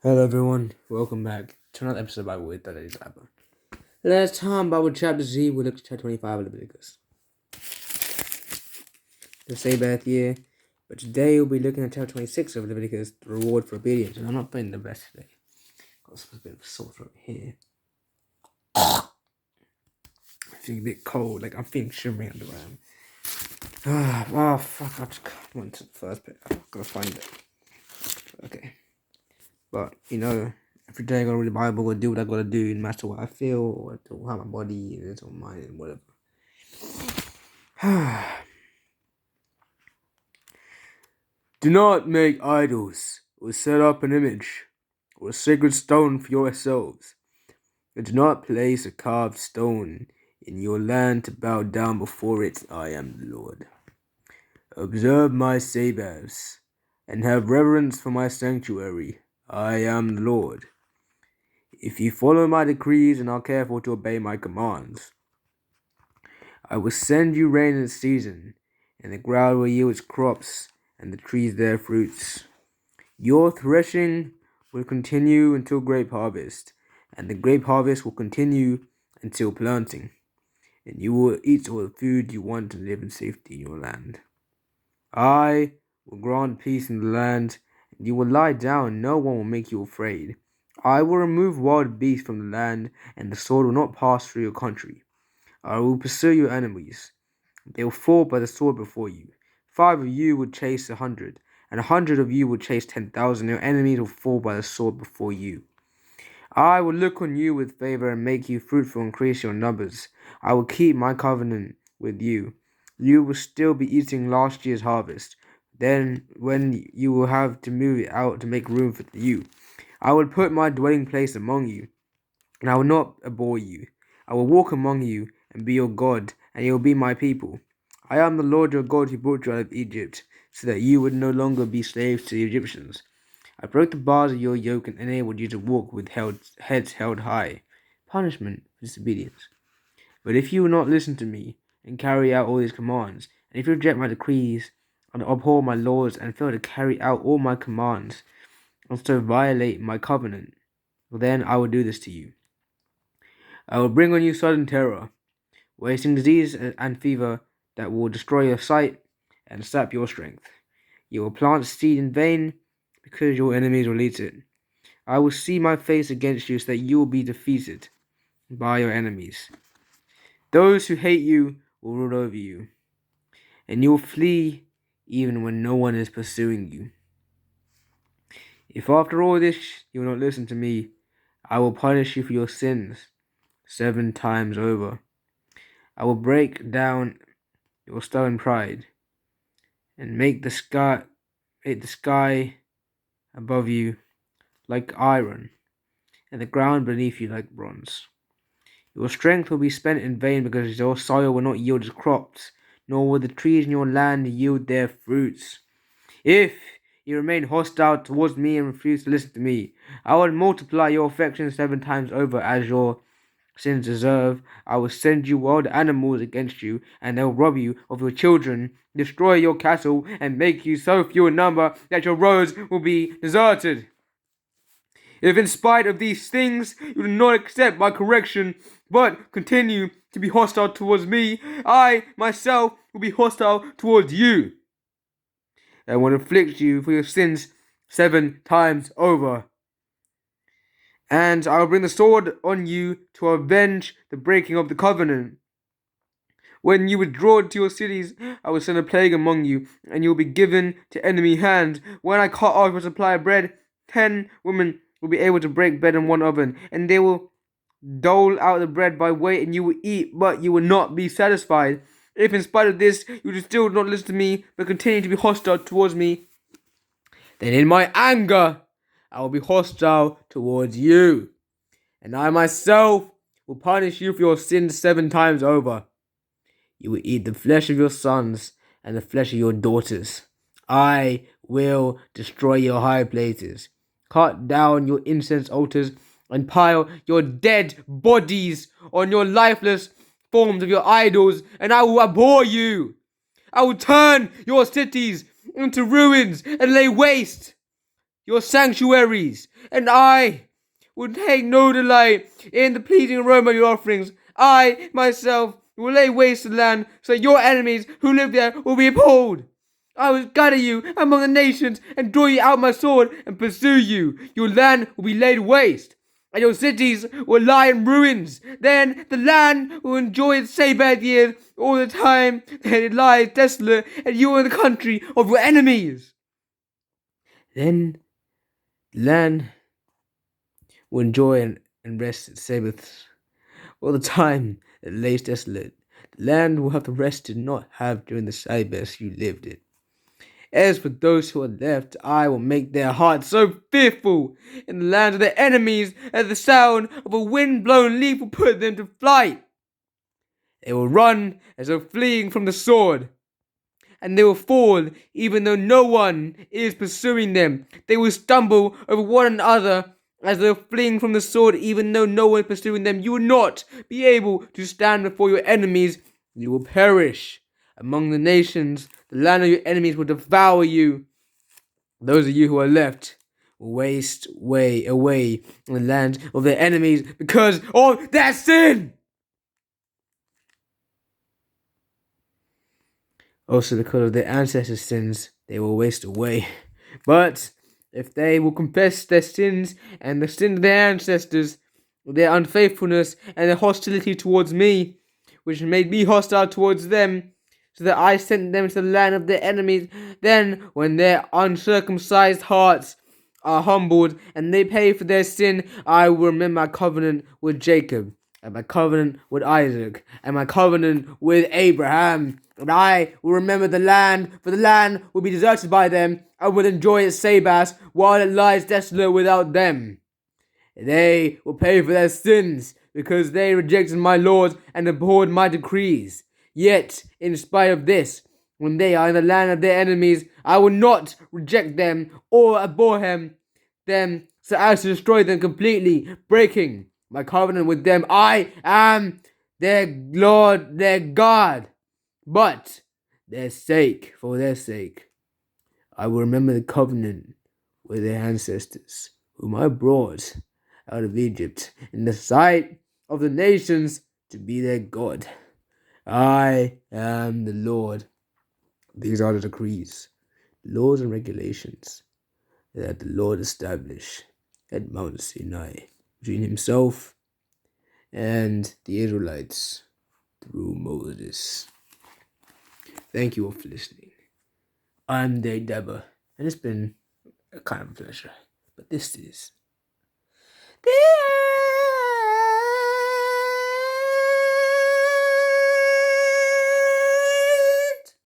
Hello everyone, welcome back to another episode of Bible with Today's Bible. Last time, Bible chapter Z, we looked at chapter 25 of Leviticus. The Sabbath year, but today we'll be looking at chapter 26 of Leviticus, the reward for obedience. And I'm not feeling the best today. Got a bit of a sore throat here. I'm feeling a bit cold, like I'm feeling shivering under fuck, I just went to the first bit. I've got to find it. Okay. But, every day I gotta read the Bible, gotta do what I gotta do, no matter what I feel, or how my body is, or mind, whatever. Do not make idols, or set up an image, or a sacred stone for yourselves. And do not place a carved stone in your land to bow down before it. I am the Lord. Observe my Sabbaths, and have reverence for my sanctuary. I am the Lord. If you follow my decrees and are careful to obey my commands, I will send you rain in its season, and the ground will yield its crops, and the trees their fruits. Your threshing will continue until grape harvest, and the grape harvest will continue until planting, and you will eat all the food you want to live in safety in your land. I will grant peace in the land, and you will lie down, and no one will make you afraid. I will remove wild beasts from the land, and the sword will not pass through your country. I will pursue your enemies. They will fall by the sword before you. 5 of you will chase 100, and 100 of you will chase 10,000. Your enemies will fall by the sword before you. I will look on you with favor and make you fruitful and increase your numbers. I will keep my covenant with you. You will still be eating last year's harvest. Then, when you will have to move it out to make room for you, I will put my dwelling place among you, and I will not abhor you. I will walk among you and be your God, and you will be my people. I am the Lord your God who brought you out of Egypt, so that you would no longer be slaves to the Egyptians. I broke the bars of your yoke and enabled you to walk with heads held high. Punishment for disobedience. But if you will not listen to me and carry out all these commands, and if you reject my decrees and abhor my laws and fail to carry out all my commands, and so violate my covenant, then I will do this to you. I will bring on you sudden terror, wasting disease and fever that will destroy your sight and sap your strength. You will plant seed in vain, because your enemies will eat it. I will see my face against you so that you will be defeated by your enemies. Those who hate you will rule over you, and you will flee even when no one is pursuing you. If after all this you will not listen to me, I will punish you for your sins 7 times over. I will break down your stubborn pride and make the sky above you like iron, and the ground beneath you like bronze. Your strength will be spent in vain, because your soil will not yield its crops, nor will the trees in your land yield their fruits. If you remain hostile towards me and refuse to listen to me, I will multiply your affection 7 times over as your sins deserve. I will send you wild animals against you, and they'll rob you of your children, destroy your cattle, and make you so few in number that your roads will be deserted. If in spite of these things you do not accept my correction, but continue to be hostile towards me, I myself will be hostile towards you, and will inflict you for your sins 7 times over. And I will bring the sword on you to avenge the breaking of the covenant. When you withdraw to your cities, I will send a plague among you, and you will be given to enemy hands. When I cut off your supply of bread, 10 women will be able to break bread in one oven, and they will dole out the bread by weight, and you will eat, but you will not be satisfied. If in spite of this you do still not listen to me, but continue to be hostile towards me, then in my anger I will be hostile towards you, and I myself will punish you for your sins 7 times over. You will eat the flesh of your sons and the flesh of your daughters. I will destroy your high places, cut down your incense altars, and pile your dead bodies on your lifeless forms of your idols, and I will abhor you. I will turn your cities into ruins and lay waste your sanctuaries, and I will take no delight in the pleasing aroma of your offerings. I, myself, will lay waste the land, so your enemies who live there will be appalled. I will gather you among the nations, and draw you out my sword, and pursue you. Your land will be laid waste, and your cities will lie in ruins. Then the land will enjoy its bad years all the time that it lies desolate, and you are in the country of your enemies. Then the land will enjoy and rest its Sabbaths all the time that it lays desolate. The land will have the rest it did not have during the Sabbaths you lived it. As for those who are left, I will make their hearts so fearful in the land of their enemies that the sound of a wind-blown leaf will put them to flight. They will run as though fleeing from the sword, and they will fall even though no one is pursuing them. They will stumble over one another as though fleeing from the sword, even though no one is pursuing them. You will not be able to stand before your enemies. You will perish among the nations. The land of your enemies will devour you. Those of you who are left will waste away in the land of their enemies because of their sin. Also, because of their ancestors' sins, they will waste away. But if they will confess their sins and the sin of their ancestors, their unfaithfulness and their hostility towards me, which made me hostile towards them, so that I sent them to the land of their enemies, then when their uncircumcised hearts are humbled and they pay for their sin, I will remember my covenant with Jacob, and my covenant with Isaac, and my covenant with Abraham. And I will remember the land, for the land will be deserted by them, and will enjoy its Sabbaths while it lies desolate without them. They will pay for their sins, because they rejected my laws and abhorred my decrees. Yet, in spite of this, when they are in the land of their enemies, I will not reject them or abhor them so as to destroy them completely, breaking my covenant with them. I am their Lord, their God. But for their sake, I will remember the covenant with their ancestors, whom I brought out of Egypt in the sight of the nations to be their God. I am the Lord. These are the decrees, laws, and regulations that the Lord established at Mount Sinai between himself and the Israelites through Moses. Thank you all for listening. I'm Dave Debba, and it's been a kind of pleasure. But this is